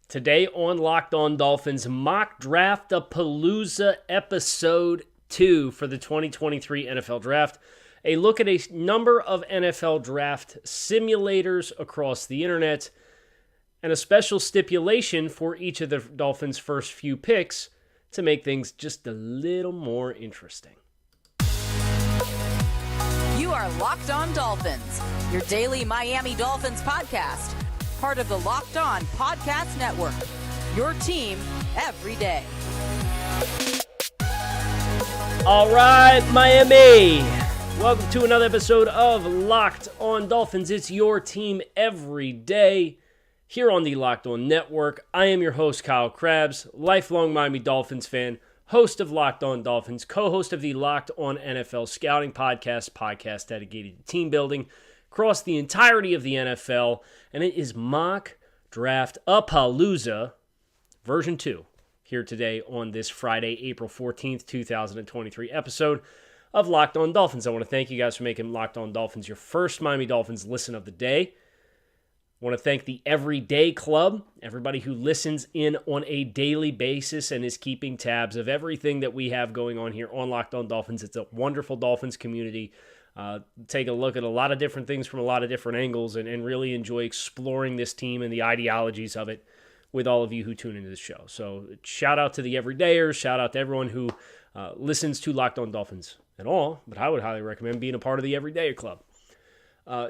Today on Locked On Dolphins, Mock-Draft-A-Palooza Episode 2 for the 2023 NFL Draft. A look at a number of NFL Draft simulators across the internet, and a special stipulation for each of the Dolphins' first few picks to make things just a little more interesting. You are Locked On Dolphins, your daily Miami Dolphins podcast. Part of the Locked On Podcast Network, your team every day. All right, Miami. Welcome to another episode of Locked On Dolphins. It's your team every day here on the Locked On Network. I am your host, Kyle Krabs, lifelong Miami Dolphins fan, host of Locked On Dolphins, co-host of the Locked On NFL Scouting podcast dedicated to team building across the entirety of the NFL, and it is Mock-Draft-A-Palooza version 2 here today on this Friday, April 14th, 2023 episode of Locked On Dolphins. I want to thank you guys for making Locked On Dolphins your first Miami Dolphins listen of the day. I want to thank the Everyday Club, everybody who listens in on a daily basis and is keeping tabs of everything that we have going on here on Locked On Dolphins. It's a wonderful Dolphins community. Take a look at a lot of different things from a lot of different angles and really enjoy exploring this team and the ideologies of it with all of you who tune into the show. So shout out to the everydayers, shout out to everyone who listens to Locked On Dolphins at all, but I would highly recommend being a part of the Everydayer Club.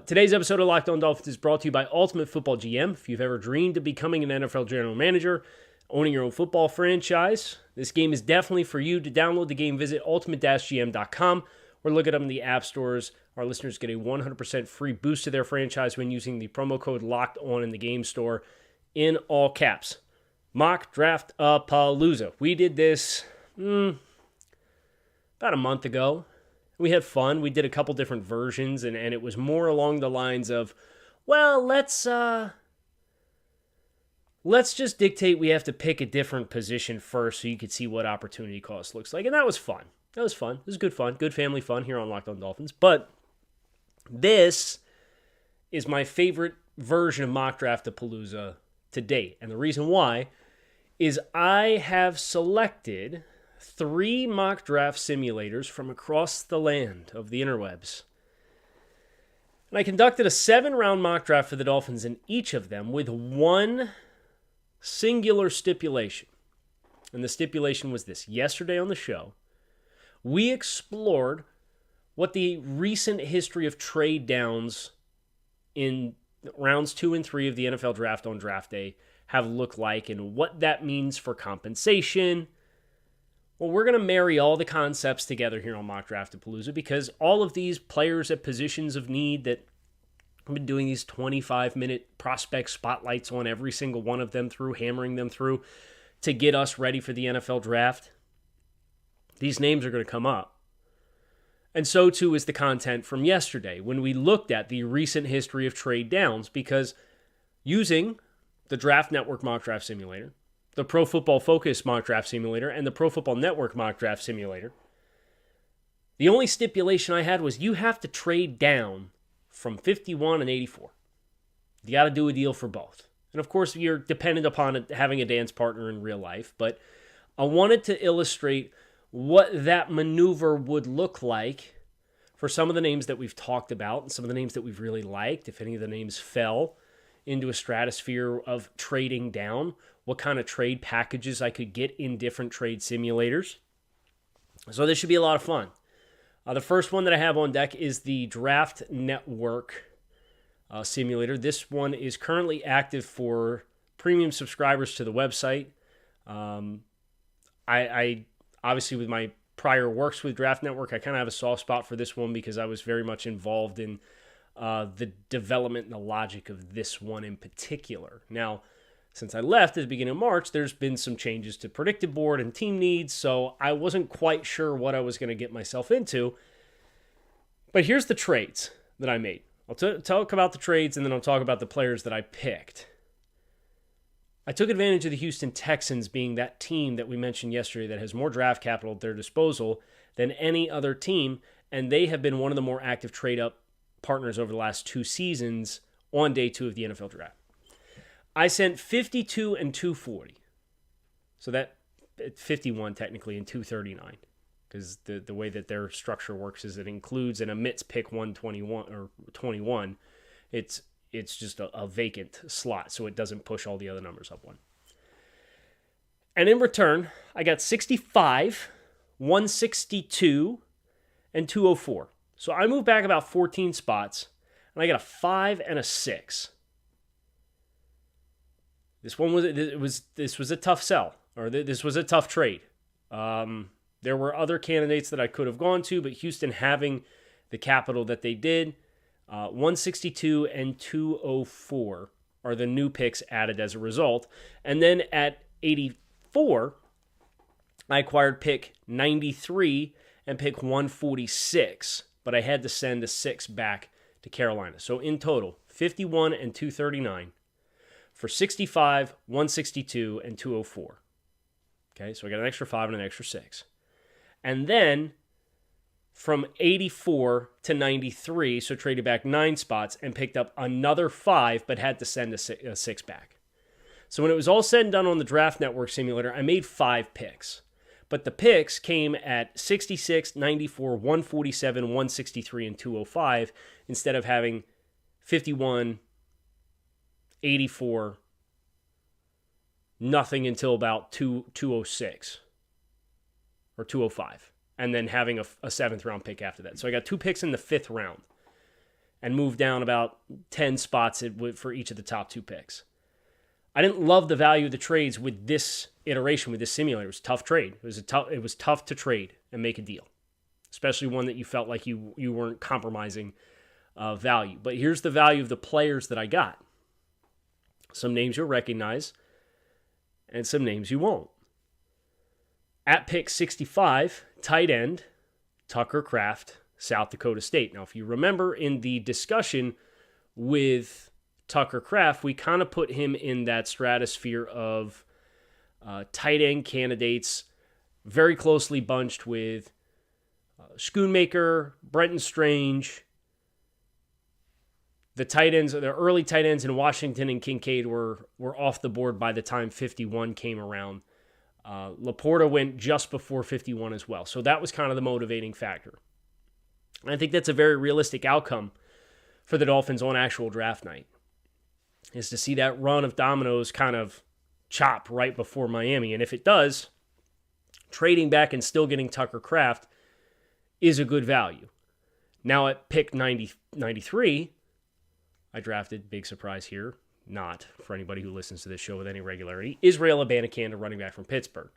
Today's episode of Locked On Dolphins is brought to you by Ultimate Football GM. If you've ever dreamed of becoming an NFL general manager, owning your own football franchise, this game is definitely for you. To download the game, visit ultimate-gm.com or look it up in the app stores. Our listeners get a 100% free boost to their franchise when using the promo code LOCKEDON in the game store in all caps. Mock-Draft-A-Palooza. We did this about a month ago. We had fun. We did a couple different versions, and it was more along the lines of, well, let's just dictate we have to pick a different position first so you could see what opportunity cost looks like. And that was fun. It was good fun. Good family fun here on Locked On Dolphins. But this is my favorite version of Mock-Draft-A-Palooza to date. And the reason why is I have selected 3 mock draft simulators from across the land of the interwebs. And I conducted a 7-round mock draft for the Dolphins in each of them with one singular stipulation. And the stipulation was this. Yesterday on the show, we explored what the recent history of trade downs in rounds 2 and 3 of the NFL draft on draft day have looked like and what that means for compensation. Well, we're going to marry all the concepts together here on Mock-Draft-A-Palooza because all of these players at positions of need that I've been doing these 25-minute prospect spotlights on every single one of them hammering them through to get us ready for the NFL draft. These names are going to come up. And so too is the content from yesterday when we looked at the recent history of trade downs, because using the Draft Network Mock Draft Simulator, the Pro Football Focus Mock Draft Simulator, and the Pro Football Network Mock Draft Simulator, the only stipulation I had was you have to trade down from 51 and 84. You got to do a deal for both. And of course, you're dependent upon having a dance partner in real life, but I wanted to illustrate what that maneuver would look like for some of the names that we've talked about and some of the names that we've really liked. If any of the names fell into a stratosphere of trading down, what kind of trade packages I could get in different trade simulators. So this should be a lot of fun. The first one that I have on deck is the Draft Network simulator. This one is currently active for premium subscribers to the website. I obviously, with my prior works with Draft Network, I kind of have a soft spot for this one because I was very much involved in the development and the logic of this one in particular. Now, since I left at the beginning of March, there's been some changes to predictive board and team needs, so I wasn't quite sure what I was going to get myself into. But here's the trades that I made. I'll talk about the trades, and then I'll talk about the players that I picked. I took advantage of the Houston Texans being that team that we mentioned yesterday that has more draft capital at their disposal than any other team, and they have been one of the more active trade-up partners over the last 2 seasons on day 2 of the NFL draft. I sent 52 and 240. So that 51 technically and 239. Because the way that their structure works is it includes and omits pick 121 or 21. It's just a vacant slot, so it doesn't push all the other numbers up one. And in return, I got 65, 162, and 204. So I moved back about 14 spots, and I got a 5 and a 6. This was a tough sell, or this was a tough trade. There were other candidates that I could have gone to, but Houston having the capital that they did, 162 and 204 are the new picks added as a result. And then at 84, I acquired pick 93 and pick 146, but I had to send a 6 back to Carolina. So in total, 51 and 239 for 65, 162, and 204. Okay, so I got an extra 5 and an extra 6. And then from 84 to 93, so traded back 9 spots and picked up another 5, but had to send a 6 back. So when it was all said and done on the Draft Network simulator, I made 5 picks. But the picks came at 66, 94, 147, 163, and 205 instead of having 51, 84, nothing until about 206 or 205, and then having a 7th round pick after that. So I got 2 picks in the 5th round and moved down about 10 spots for each of the top 2 picks. I didn't love the value of the trades with this iteration, with this simulator. It was a tough trade. It was tough to trade and make a deal, especially one that you felt like you weren't compromising value. But here's the value of the players that I got. Some names you'll recognize, and some names you won't. At pick 65, tight end, Tucker Kraft, South Dakota State. Now, if you remember in the discussion with Tucker Kraft, we kind of put him in that stratosphere of tight end candidates, very closely bunched with Schoonmaker, Brenton Strange. The tight ends, the early tight ends in Washington and Kincaid were off the board by the time 51 came around. Laporta went just before 51 as well. So that was kind of the motivating factor. And I think that's a very realistic outcome for the Dolphins on actual draft night, is to see that run of dominoes kind of chop right before Miami. And if it does, trading back and still getting Tucker Kraft is a good value. Now at pick 93, I drafted, big surprise here, not for anybody who listens to this show with any regularity, Israel Abanikanda, running back from Pittsburgh.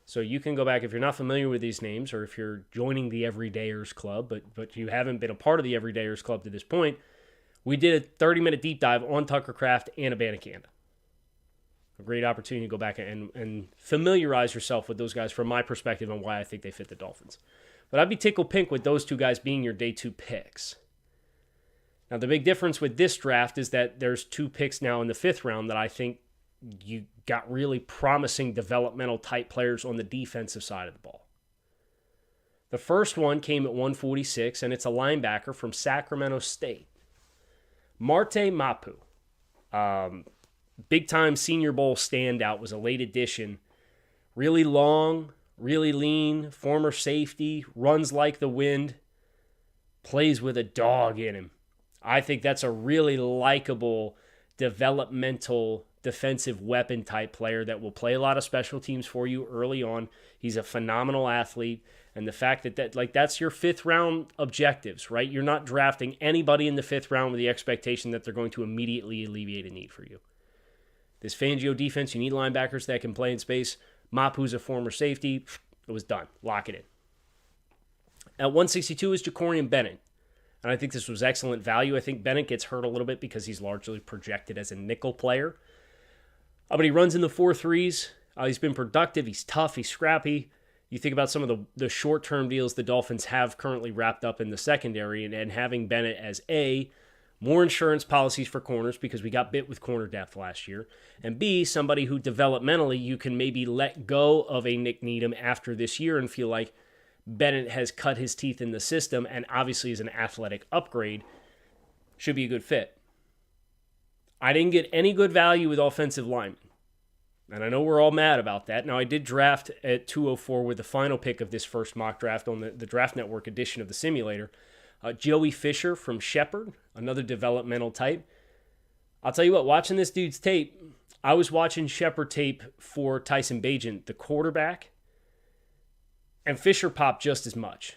So you can go back, if you're not familiar with these names, or if you're joining the Everydayers Club, but you haven't been a part of the Everydayers Club to this point, we did a 30-minute deep dive on Tucker Kraft and Abanikanda. A great opportunity to go back and familiarize yourself with those guys from my perspective on why I think they fit the Dolphins. But I'd be tickled pink with those 2 guys being your day 2 picks. Now, the big difference with this draft is that there's 2 picks now in the 5th round that I think you got really promising developmental type players on the defensive side of the ball. The first one came at 146, and it's a linebacker from Sacramento State. Marte Mapu. Big-time Senior Bowl standout, was a late addition. Really long, really lean, former safety, runs like the wind, plays with a dog in him. I think that's a really likable, developmental, defensive weapon type player that will play a lot of special teams for you early on. He's a phenomenal athlete. And the fact that's your 5th round objectives, right? You're not drafting anybody in the 5th round with the expectation that they're going to immediately alleviate a need for you. This Fangio defense, you need linebackers that can play in space. Mapu's a former safety. It was done. Lock it in. At 162 is Jacorian Bennett. And I think this was excellent value. I think Bennett gets hurt a little bit because he's largely projected as a nickel player. But he runs in the 4.3s. He's been productive. He's tough. He's scrappy. You think about some of the short-term deals the Dolphins have currently wrapped up in the secondary, and having Bennett as more insurance policies for corners because we got bit with corner depth last year, and B, somebody who developmentally you can maybe let go of a Nick Needham after this year and feel like Bennett has cut his teeth in the system and obviously is an athletic upgrade, should be a good fit. I didn't get any good value with offensive linemen. And I know we're all mad about that. Now, I did draft at 204 with the final pick of this first mock draft on the Draft Network edition of the simulator. Joey Fisher from Shepherd, another developmental type. I'll tell you what, watching this dude's tape, I was watching Shepherd tape for Tyson Bagent, the quarterback, and Fisher popped just as much.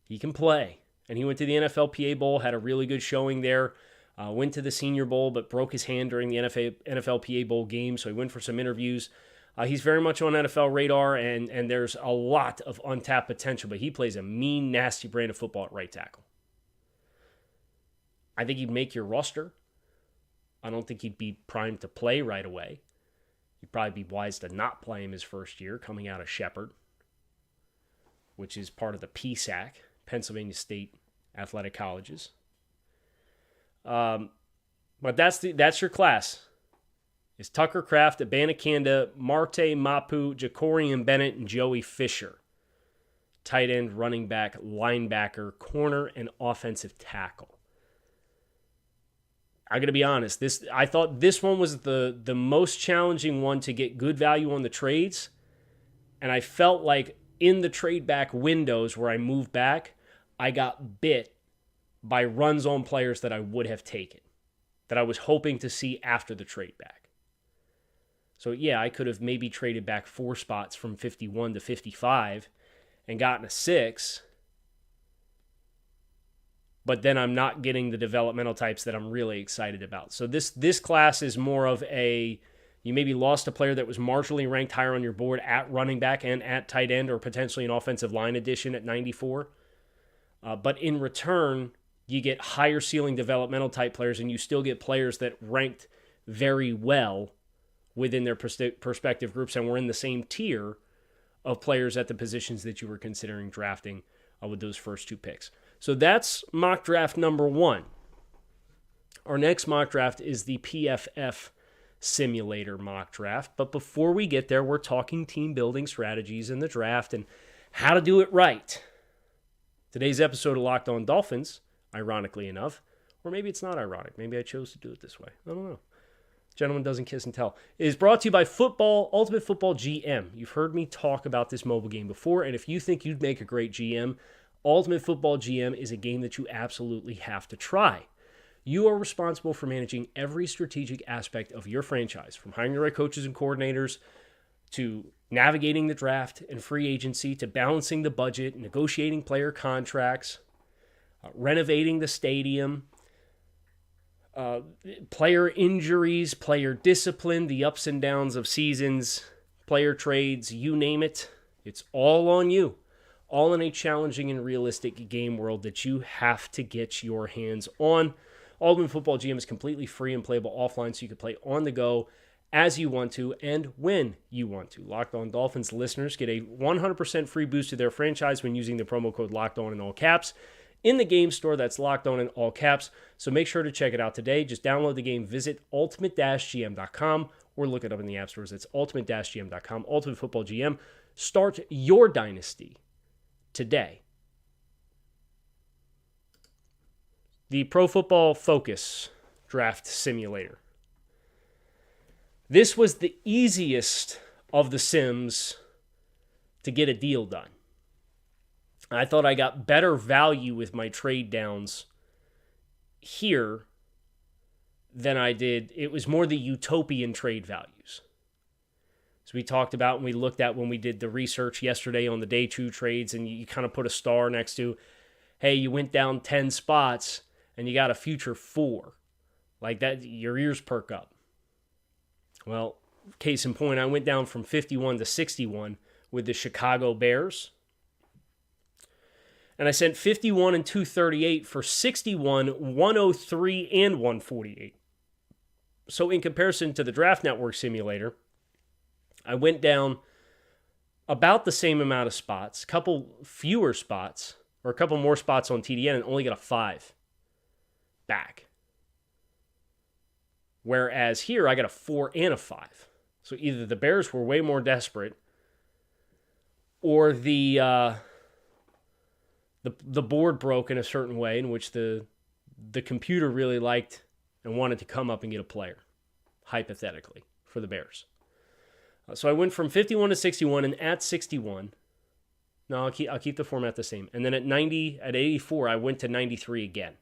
He can play. And he went to the NFLPA Bowl, had a really good showing there. Went to the Senior Bowl, but broke his hand during the NFLPA Bowl game, so he went for some interviews. He's very much on NFL radar, and there's a lot of untapped potential, but he plays a mean, nasty brand of football at right tackle. I think he'd make your roster. I don't think he'd be primed to play right away. You'd probably be wise to not play him his first year coming out of Shepherd, which is part of the PSAC, Pennsylvania State Athletic Colleges. But that's your class. It's Tucker Kraft, Abanikanda, Marte Mapu, Jacorian Bennett, and Joey Fisher. Tight end, running back, linebacker, corner, and offensive tackle. I'm going to be honest. I thought this one was the most challenging one to get good value on the trades. And I felt like in the trade back windows where I moved back, I got bit by runs on players that I would have taken, that I was hoping to see after the trade back. So yeah, I could have maybe traded back 4 spots from 51 to 55 and gotten a 6. But then I'm not getting the developmental types that I'm really excited about. So this class is more of you maybe lost a player that was marginally ranked higher on your board at running back and at tight end, or potentially an offensive line addition at 94. But in return, you get higher ceiling developmental type players, and you still get players that ranked very well within their prospective groups and were in the same tier of players at the positions that you were considering drafting with those first 2 picks. So that's mock draft number 1. Our next mock draft is the PFF simulator mock draft. But before we get there, we're talking team building strategies in the draft and how to do it right. Today's episode of Locked On Dolphins, ironically enough, or maybe it's not ironic. Maybe I chose to do it this way. I don't know. Gentleman doesn't kiss and tell. It is brought to you by Ultimate Football GM. You've heard me talk about this mobile game before, and if you think you'd make a great GM, Ultimate Football GM is a game that you absolutely have to try. You are responsible for managing every strategic aspect of your franchise, from hiring the right coaches and coordinators, to navigating the draft and free agency, to balancing the budget, negotiating player contracts, renovating the stadium, player injuries, player discipline, the ups and downs of seasons, player trades, you name it. It's all on you. All in a challenging and realistic game world that you have to get your hands on. Ultimate Football GM is completely free and playable offline, so you can play on the go as you want to and when you want to. Locked On Dolphins listeners get a 100% free boost to their franchise when using the promo code Locked On in all caps in the game store. That's Locked On in all caps. So make sure to check it out today. Just download the game, visit ultimate-gm.com, or look it up in the app stores. It's ultimate-gm.com. Ultimate Football GM. Start your dynasty today. The Pro Football Focus Draft Simulator. This was the easiest of the sims to get a deal done. I thought I got better value with my trade downs here than I did. It was more the utopian trade values. So we talked about and we looked at when we did the research yesterday on the day 2 trades, and you kind of put a star next to, hey, you went down 10 spots and you got a future 4. Like that, your ears perk up. Well, case in point, I went down from 51 to 61 with the Chicago Bears. And I sent 51 and 238 for 61, 103, and 148. So in comparison to the Draft Network simulator, I went down about the same amount of spots, a couple fewer spots, or a couple more spots on TDN, and only got a 5 back. Whereas here, I got a 4 and a 5. So either the Bears were way more desperate, or the board broke in a certain way in which the computer really liked and wanted to come up and get a player. hypothetically, for the Bears. So I went from 51 to 61, and at 61, no, I'll keep the format the same. And then at 84, I went to 93 again.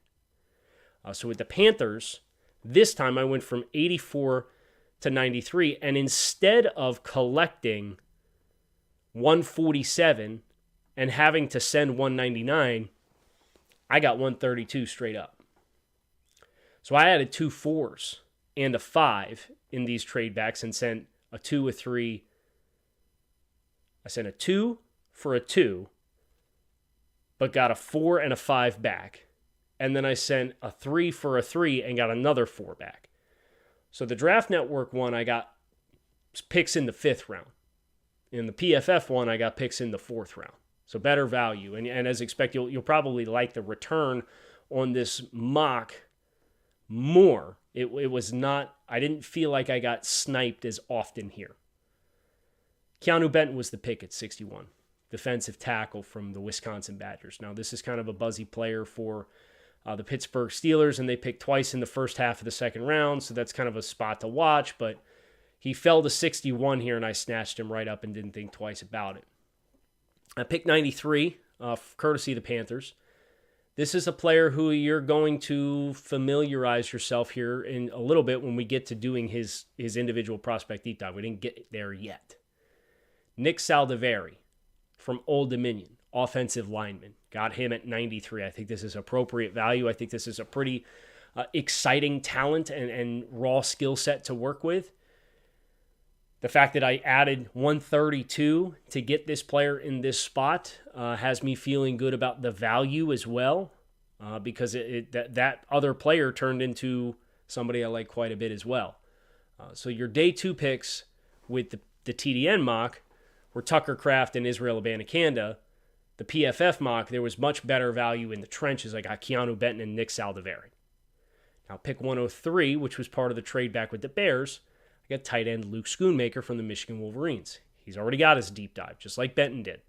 So with the Panthers, this time I went from 84 to 93, and instead of collecting 147 and having to send 199, I got 132 straight up. So I added 2 4s and a 5 in these trade backs and sent a 2, a 3. I sent a 2 for a 2, but got a 4 and a 5 back. And then I sent a 3 for a 3 and got another 4 back. So the Draft Network one, I got picks in the 5th round. In the PFF one, I got picks in the 4th round. So better value. And as expected, you'll probably like the return on this mock more. It was not, I didn't feel like I got sniped as often here. Keanu Benton was the pick at 61. Defensive tackle from the Wisconsin Badgers. Now, this is kind of a buzzy player for the Pittsburgh Steelers, and they picked twice in the first half of the second round, so that's kind of a spot to watch, but he fell to 61 here, and I snatched him right up and didn't think twice about it. I picked 93, courtesy of the Panthers. This is a player who you're going to familiarize yourself here in a little bit when we get to doing his individual prospect deep dive. We didn't get there yet. Nick Saldiveri from Old Dominion, offensive lineman. Got him at 93. I think this is appropriate value. I think this is a pretty exciting talent and raw skill set to work with. The fact that I added 132 to get this player in this spot has me feeling good about the value as well, because that other player turned into somebody I like quite a bit as well. So your day 2 picks with the TDN mock were Tucker Kraft and Israel Abanikanda. The PFF mock, there was much better value in the trenches. I got Keanu Benton and Nick Saldiveri. Now pick 103, which was part of the trade back with the Bears, I got tight end Luke Schoonmaker from the Michigan Wolverines. He's already got his deep dive, just like Benton did.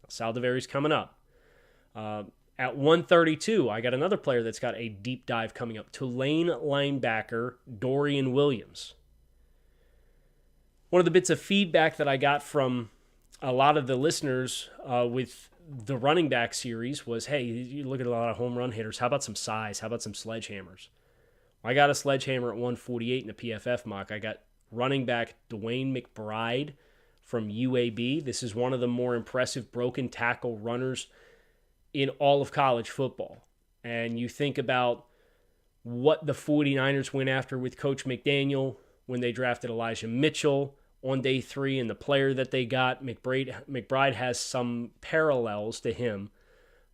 Saldiveri's coming up. At 132, I got another player that's got a deep dive coming up. Tulane linebacker Dorian Williams. One of the bits of feedback that I got from a lot of the listeners with the running back series was, hey, you look at a lot of home run hitters. How about some size? How about some sledgehammers? I got a sledgehammer at 148 in the PFF mock. I got running back Dwayne McBride from UAB. This is one of the more impressive broken tackle runners in all of college football. And you think about what the 49ers went after with Coach McDaniel when they drafted Elijah Mitchell on day 3, and the player that they got, McBride has some parallels to him.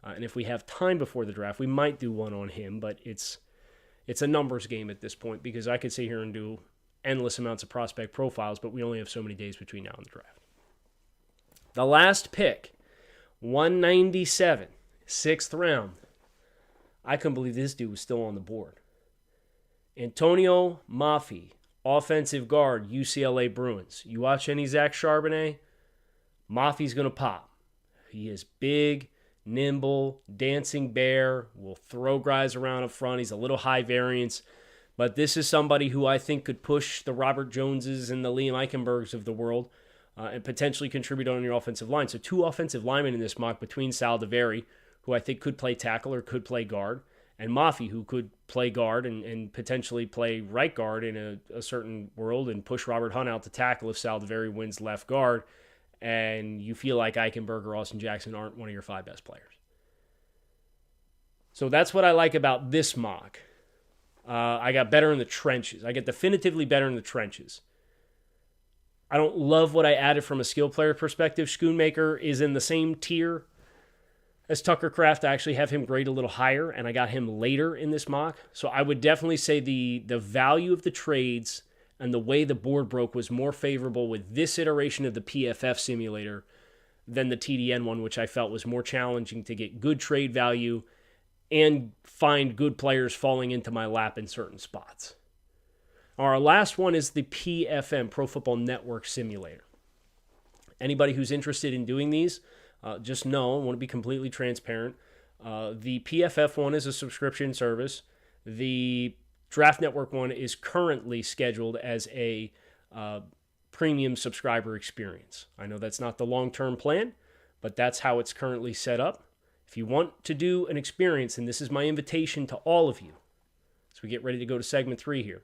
And if we have time before the draft, we might do one on him, but it's a numbers game at this point, because I could sit here and do endless amounts of prospect profiles, but we only have so many days between now and the draft. The last pick, 197, 6th round. I couldn't believe this dude was still on the board. Antonio Mafi, offensive guard, UCLA Bruins. You watch any Zach Charbonnet, Mafi's going to pop. He is big, nimble, dancing bear, will throw guys around up front. He's a little high variance, but this is somebody who I think could push the Robert Joneses and the Liam Eichenbergs of the world and potentially contribute on your offensive line. So 2 offensive linemen in this mock between Saldiveri, who I think could play tackle or could play guard, and Mafi, who could play guard and potentially play right guard in a certain world and push Robert Hunt out to tackle if Saldiveri wins left guard, and you feel like Eichenberg or Austin Jackson aren't one of your 5 best players. So that's what I like about this mock. I got better in the trenches. I get definitively better in the trenches. I don't love what I added from a skill player perspective. Schoonmaker is in the same tier as Tucker Kraft. I actually have him grade a little higher, and I got him later in this mock. So I would definitely say the value of the trades and the way the board broke was more favorable with this iteration of the PFF simulator than the TDN one, which I felt was more challenging to get good trade value and find good players falling into my lap in certain spots. Our last one is the PFM, Pro Football Network Simulator. Anybody who's interested in doing these, just know, I want to be completely transparent. The PFF one is a subscription service. The Draft Network one is currently scheduled as a premium subscriber experience. I know that's not the long-term plan, but that's how it's currently set up. If you want to do an experience, and this is my invitation to all of you, as we get ready to go to segment 3 here,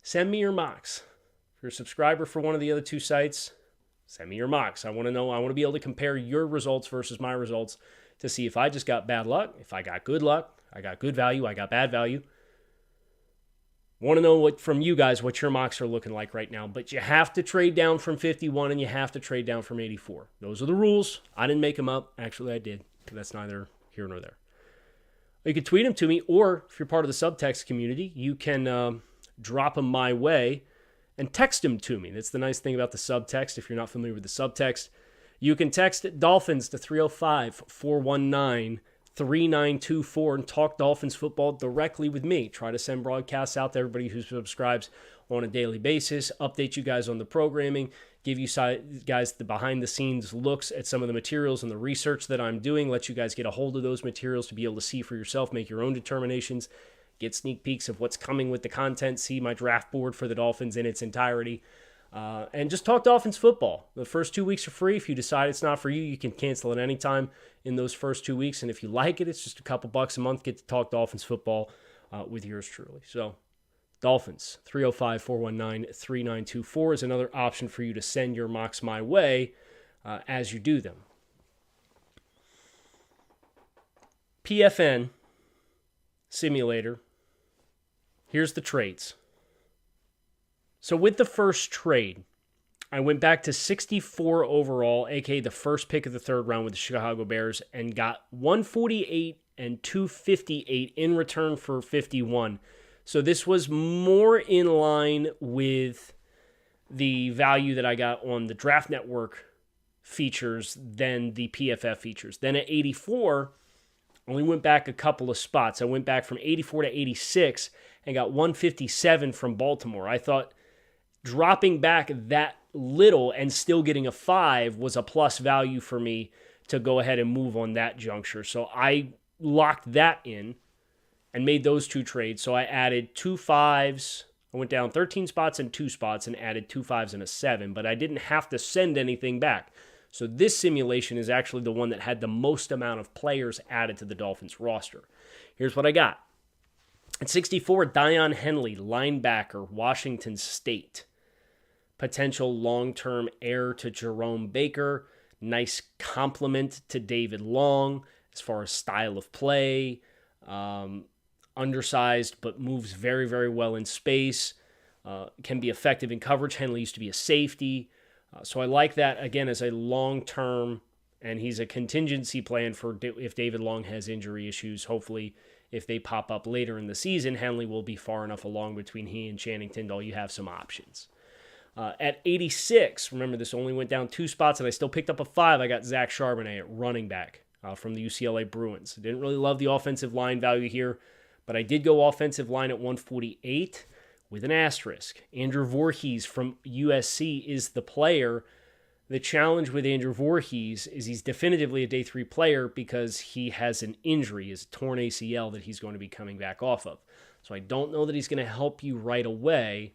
send me your mocks. If you're a subscriber for one of the other two sites, send me your mocks. I want to know, I want to be able to compare your results versus my results to see if I just got bad luck, if I got good luck, I got good value, I got bad value. Want to know what from you guys what your mocks are looking like right now, but you have to trade down from 51 and you have to trade down from 84. Those are the rules. I didn't make them up. Actually, I did. That's neither here nor there. You can tweet them to me, or if you're part of the subtext community, you can drop them my way and text them to me. That's the nice thing about the subtext. If you're not familiar with the subtext, you can text Dolphins to 305-419-3924 and talk Dolphins football directly with me. Try to send broadcasts out to everybody who subscribes on a daily basis, update you guys on the programming, give you guys the behind-the-scenes looks at some of the materials and the research that I'm doing, let you guys get a hold of those materials to be able to see for yourself, make your own determinations, get sneak peeks of what's coming with the content, see my draft board for the Dolphins in its entirety, and just talk Dolphins football. The first 2 weeks are free. If you decide it's not for you, you can cancel at any time in those first 2 weeks. And if you like it, it's just a couple bucks a month. Get to talk Dolphins football with yours truly. So Dolphins, 305-419-3924 is another option for you to send your mocks my way as you do them. PFN simulator. Here's the trades. So with the first trade, I went back to 64 overall, aka the first pick of the third round with the Chicago Bears, and got 148 and 258 in return for 51. So this was more in line with the value that I got on the Draft Network features than the PFF features. Then at 84, I only went back a couple of spots. I went back from 84 to 86 and got 157 from Baltimore. I thought dropping back that little and still getting a 5 was a plus value for me to go ahead and move on that juncture. So I locked that in and made those two trades. So I added 2 5s. I went down 13 spots and 2 spots and added 2 5s and a 7, but I didn't have to send anything back. So this simulation is actually the one that had the most amount of players added to the Dolphins roster. Here's what I got. At 64, Deion Henley, linebacker, Washington State. Potential long-term heir to Jerome Baker. Nice compliment to David Long as far as style of play. Undersized, but moves very, very well in space. Can be effective in coverage. Henley used to be a safety. So I like that, again, as a long-term, and he's a contingency plan for if David Long has injury issues. Hopefully, if they pop up later in the season, Henley will be far enough along between he and Channing Tindall. You have some options. At 86, remember this only went down 2 spots, and I still picked up a 5. I got Zach Charbonnet at running back from the UCLA Bruins. I didn't really love the offensive line value here, but I did go offensive line at 148 with an asterisk. Andrew Voorhees from USC is the player. The challenge with Andrew Voorhees is he's definitively a day 3 player because he has an injury, his torn ACL that he's going to be coming back off of. So I don't know that he's going to help you right away.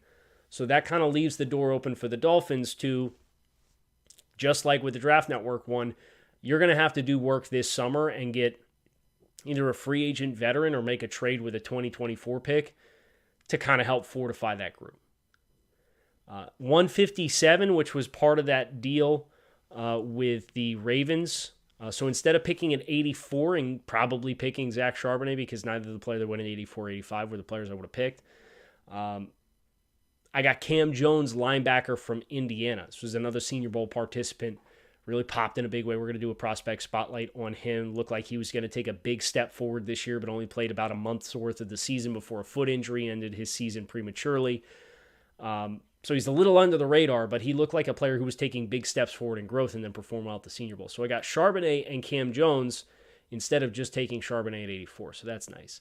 So that kind of leaves the door open for the Dolphins to, just like with the Draft Network one, you're going to have to do work this summer and get either a free agent veteran or make a trade with a 2024 pick to kind of help fortify that group. 157, which was part of that deal with the Ravens. So instead of picking at 84 and probably picking Zach Charbonnet, because neither of the players that went at 84 85 were the players I would have picked, I got Cam Jones, linebacker from Indiana. This was another Senior Bowl participant. Really popped in a big way. We're going to do a prospect spotlight on him. Looked like he was going to take a big step forward this year, but only played about a month's worth of the season before a foot injury ended his season prematurely. So he's a little under the radar, but he looked like a player who was taking big steps forward in growth and then performed well at the Senior Bowl. So I got Charbonnet and Cam Jones instead of just taking Charbonnet at 84. So that's nice.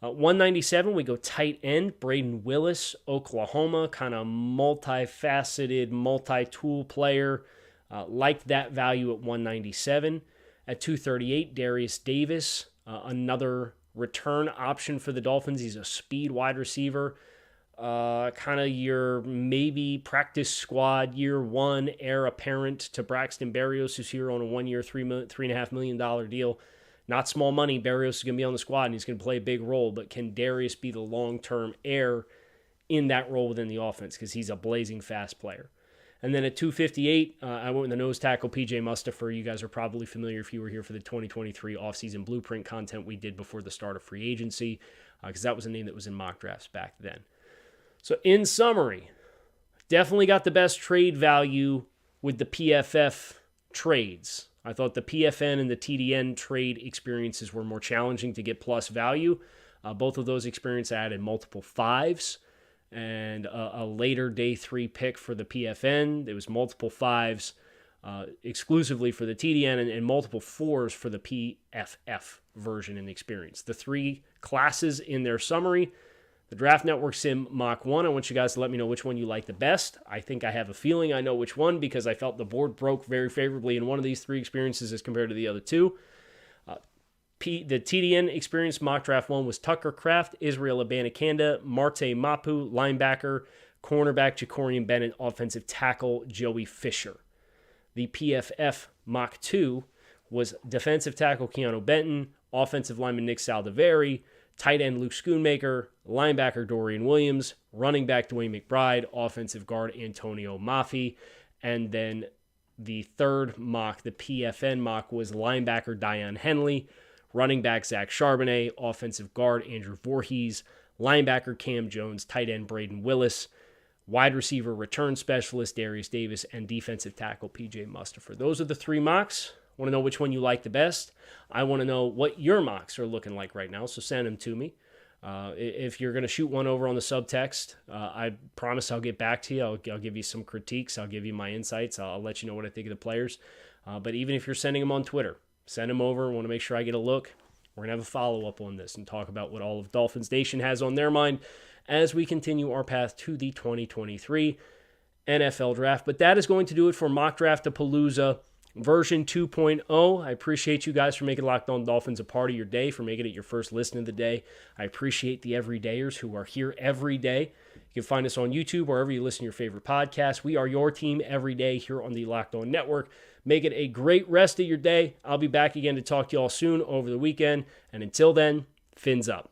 197, we go tight end, Braden Willis, Oklahoma, kind of multifaceted, multi-tool player. Liked that value at 197. At 238, Darius Davis, another return option for the Dolphins. He's a speed wide receiver. Kind of your maybe practice squad year one heir apparent to Braxton Berrios, who's here on a 1 year, $3.5 million deal. Not small money. Berrios is going to be on the squad and he's going to play a big role, but can Darius be the long-term heir in that role within the offense? Because he's a blazing fast player. And then at 258, I went with the nose tackle, P.J. Mustipher. You guys are probably familiar if you were here for the 2023 offseason blueprint content we did before the start of free agency, because that was a name that was in mock drafts back then. So in summary, definitely got the best trade value with the PFF trades. I thought the PFN and the TDN trade experiences were more challenging to get plus value. Both of those experiences added multiple fives. And a later day 3 pick for the PFN. There was multiple 5s exclusively for the TDN and multiple 4s for the PFF version and experience. The 3 classes in their summary. The Draft Network Sim Mock 1. I want you guys to let me know which one you like the best. I think I have a feeling I know which one because I felt the board broke very favorably in one of these 3 experiences as compared to the other 2. The TDN experience mock draft 1 was Tucker Kraft, Israel Abanikanda, Marte Mapu, linebacker, cornerback Jacorian Bennett, offensive tackle Joey Fisher. The PFF mock 2 was defensive tackle Keanu Benton, offensive lineman Nick Saldiveri, tight end Luke Schoonmaker, linebacker Dorian Williams, running back Dwayne McBride, offensive guard Antonio Mafi, and then the third mock, the PFN mock, was linebacker Dion Henley, running back Zach Charbonnet, offensive guard Andrew Voorhees, linebacker Cam Jones, tight end Braden Willis, wide receiver return specialist Darius Davis, and defensive tackle PJ Mustipher. Those are the 3 mocks. I want to know which one you like the best. I want to know what your mocks are looking like right now, so send them to me. If you're going to shoot one over on the subtext, I promise I'll get back to you. I'll give you some critiques. I'll give you my insights. I'll let you know what I think of the players. But even if you're sending them on Twitter, send them over. I want to make sure I get a look. We're going to have a follow-up on this and talk about what all of Dolphins Nation has on their mind as we continue our path to the 2023 NFL Draft. But that is going to do it for Mock-Draft-A-Palooza version 2.0. I appreciate you guys for making Locked On Dolphins a part of your day, for making it your first listen of the day. I appreciate the everydayers who are here every day. You can find us on YouTube, wherever you listen to your favorite podcasts. We are your team every day here on the Locked On Network. Make it a great rest of your day. I'll be back again to talk to you all soon over the weekend. And until then, fins up.